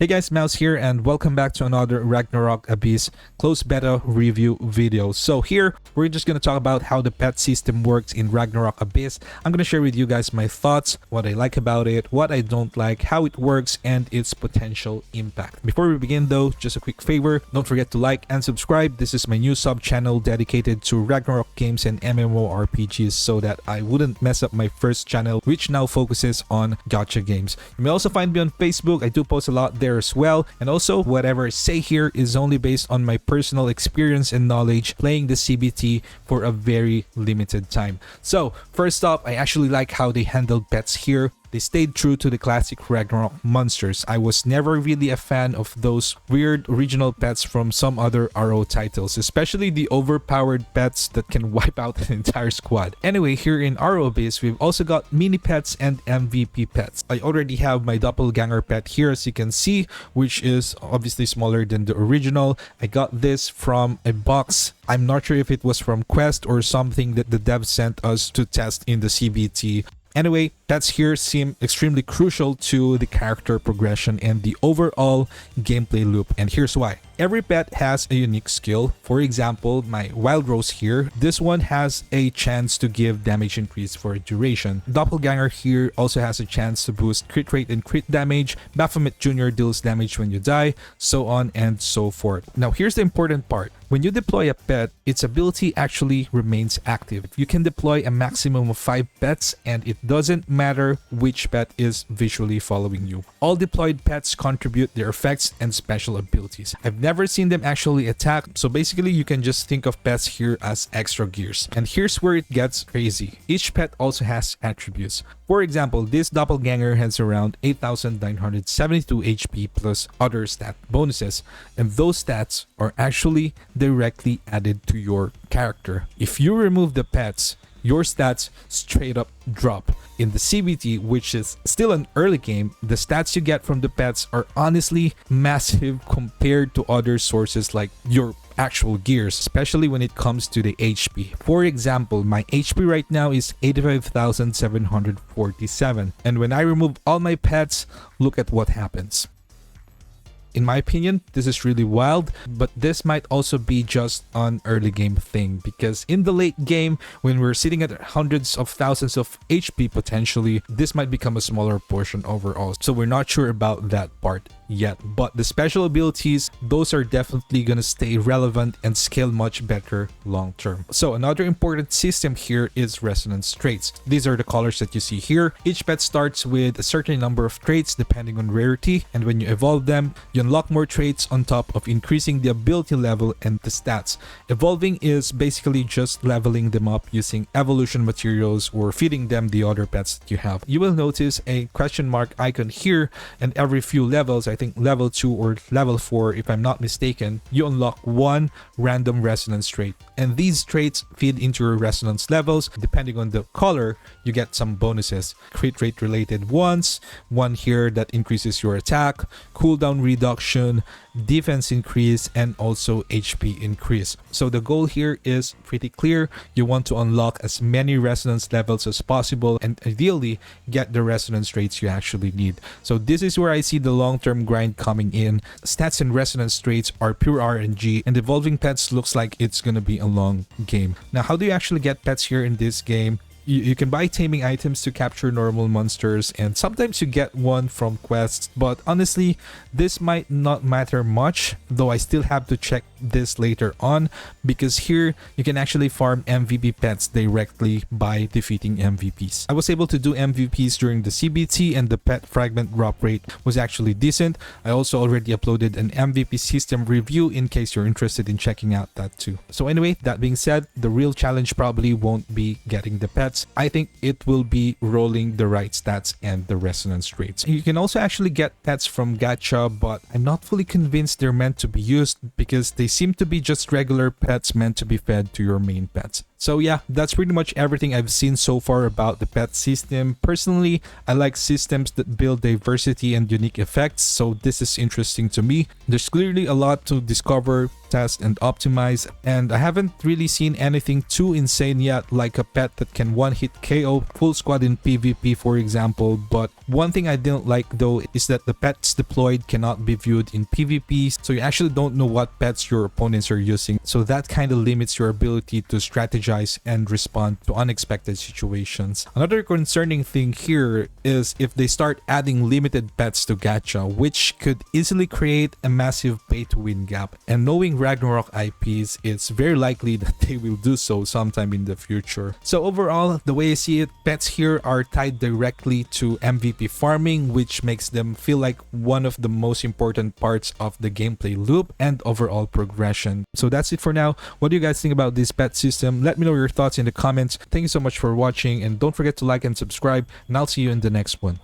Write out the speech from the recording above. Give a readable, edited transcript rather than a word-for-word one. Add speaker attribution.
Speaker 1: Hey guys, Mouse here and welcome back to another Ragnarok Abyss closed beta review video. So here, we're just going to talk about how the pet system works in Ragnarok Abyss. I'm going to share with you guys my thoughts, what I like about it, what I don't like, how it works, and its potential impact. Before we begin though, just a quick favor, don't forget to like and subscribe. This is my new sub-channel dedicated to Ragnarok games and MMORPGs so that I wouldn't mess up my first channel, which now focuses on Gacha games. You may also find me on Facebook. I do post a lot there as well, and also whatever I say here is only based on my personal experience and knowledge playing the CBT for a very limited time. So first off, I actually like how they handled pets here. They stayed true to the classic Ragnarok monsters. I was never really a fan of those weird original pets from some other RO titles, especially the overpowered pets that can wipe out an entire squad. Anyway, here in RO Abyss, we've also got mini pets and MVP pets. I already have my doppelganger pet here, as you can see, which is obviously smaller than the original. I got this from a box. I'm not sure if it was from Quest or something that the devs sent us to test in the CBT. Anyway, pets here seem extremely crucial to the character progression and the overall gameplay loop, and here's why. Every pet has a unique skill. For example, my Wild Rose here, this one has a chance to give damage increase for a duration. Doppelganger here also has a chance to boost crit rate and crit damage. Baphomet Jr. deals damage when you die, so on and so forth. Now here's the important part. When you deploy a pet, its ability actually remains active. You can deploy a maximum of 5 pets, and it doesn't matter which pet is visually following you. All deployed pets contribute their effects and special abilities. I've never seen them actually attack, so basically you can just think of pets here as extra gears. And here's where it gets crazy. Each pet also has attributes. For example, this doppelganger has around 8,972 HP plus other stat bonuses, and those stats are actually directly added to your character. If you remove the pets, your stats straight up drop. In the CBT, which is still an early game, the stats you get from the pets are honestly massive compared to other sources like your actual gears, especially when it comes to the HP. For example, my HP right now is 85,747, and when I remove all my pets, look at what happens. In my opinion, this is really wild, but this might also be just an early game thing, because in the late game, when we're sitting at hundreds of thousands of HP potentially, this might become a smaller portion overall. So we're not sure about that part yet, but the special abilities, those are definitely gonna stay relevant and scale much better long term. So another important system here is resonance traits. These are the colors that you see here. Each pet starts with a certain number of traits depending on rarity, and when you evolve them, you unlock more traits on top of increasing the ability level and the stats. Evolving is basically just leveling them up using evolution materials or feeding them the other pets that you have. You will notice a question mark icon here, and every few levels, I think level 2 or level 4 if I'm not mistaken, you unlock one random resonance trait, and these traits feed into your resonance levels. Depending on the color, you get some bonuses. Crit rate related ones, one here that increases your attack, cooldown reduction, defense increase, and also HP increase. So the goal here is pretty clear. You want to unlock as many resonance levels as possible and ideally get the resonance traits you actually need. So this is where I see the long-term grind coming in. Stats and resonance traits are pure RNG, and evolving pets looks like it's gonna be a long game. Now, how do you actually get pets here in this game? You can buy taming items to capture normal monsters, and sometimes you get one from quests, but honestly, this might not matter much, though I still have to check this later on, because here you can actually farm MVP pets directly by defeating MVPs. I was able to do MVPs during the CBT, and the pet fragment drop rate was actually decent. I also already uploaded an MVP system review in case you're interested in checking out that too. So anyway, that being said, the real challenge probably won't be getting the pets. I think it will be rolling the right stats and the resonance traits. You can also actually get pets from Gacha, but I'm not fully convinced they're meant to be used because they seem to be just regular pets meant to be fed to your main pets. So yeah, that's pretty much everything I've seen so far about the pet system. Personally, I like systems that build diversity and unique effects, so this is interesting to me. There's clearly a lot to discover, test, and optimize, and I haven't really seen anything too insane yet, like a pet that can one-hit KO full squad in PvP, for example. But one thing I didn't like though is that the pets deployed cannot be viewed in PvP, so you actually don't know what pets your opponents are using, so that kind of limits your ability to strategize and respond to unexpected situations. Another concerning thing here is if they start adding limited pets to Gacha, which could easily create a massive pay-to-win gap, and knowing Ragnarok IPs, it's very likely that they will do so sometime in the future. So overall, the way I see it, pets here are tied directly to MVP farming, which makes them feel like one of the most important parts of the gameplay loop and overall progression. So that's it for now. What do you guys think about this pet system? Let me know your thoughts in the comments. Thank you so much for watching, and don't forget to like and subscribe, and I'll see you in the next one.